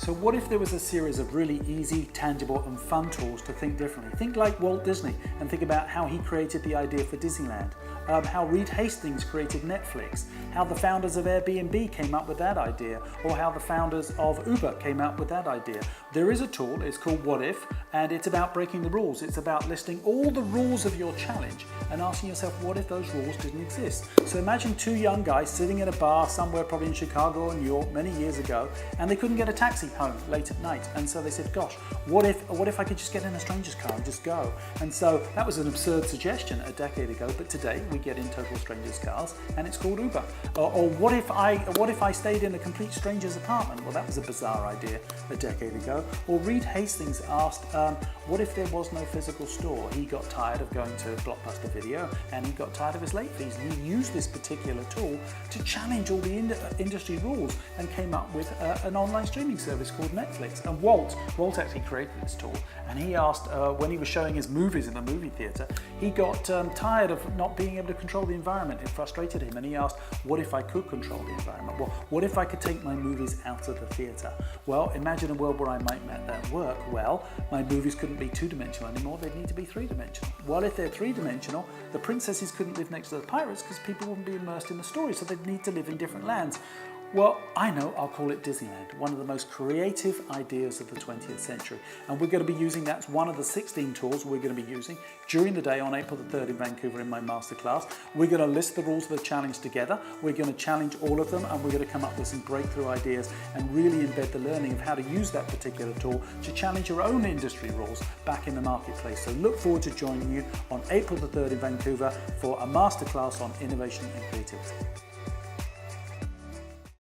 So what if there was a series of really easy, tangible and fun tools to think differently? Think like Walt Disney and think about how he created the idea for Disneyland, how Reed Hastings created Netflix, how the founders of Airbnb came up with that idea, or how the founders of Uber came up with that idea. There is a tool, it's called What If, and it's about breaking the rules. It's about listing all the rules of your challenge and asking yourself, what if those rules didn't exist? So imagine two young guys sitting in a bar somewhere probably in Chicago or New York many years ago, and they couldn't get a taxi home late at night. And so they said, gosh, what if I could just get in a stranger's car and just go? And so that was an absurd suggestion a decade ago, but today we get in total strangers' cars and it's called Uber. Or what if I stayed in a complete stranger's apartment? Well, that was a bizarre idea a decade ago. Or Reed Hastings asked, what if there was no physical store? He got tired of going to Blockbuster Video and he got tired of his late fees. And he used this particular tool to challenge all the industry rules and came up with an online streaming service called Netflix. And Walt actually created this tool, and he asked, when he was showing his movies in the movie theater, he got tired of not being able to control the environment. It frustrated him, and he asked, what if I could control the environment? Well, what if I could take my movies out of the theater? Well, imagine a world where I might make that work. Well, my movies couldn't be two-dimensional anymore, they'd need to be three-dimensional. Well, if they're three-dimensional, the princesses couldn't live next to the pirates because people wouldn't be immersed in the story, so they'd need to live in different lands. Well, I know, I'll call it Disneyland, one of the most creative ideas of the 20th century. And we're going to be using that's one of the 16 tools we're going to be using during the day on April the 3rd in Vancouver in my masterclass. We're going to list the rules of the challenge together. We're going to challenge all of them, and we're going to come up with some breakthrough ideas and really embed the learning of how to use that particular tool to challenge your own industry rules back in the marketplace. So look forward to joining you on April the 3rd in Vancouver for a masterclass on innovation and creativity.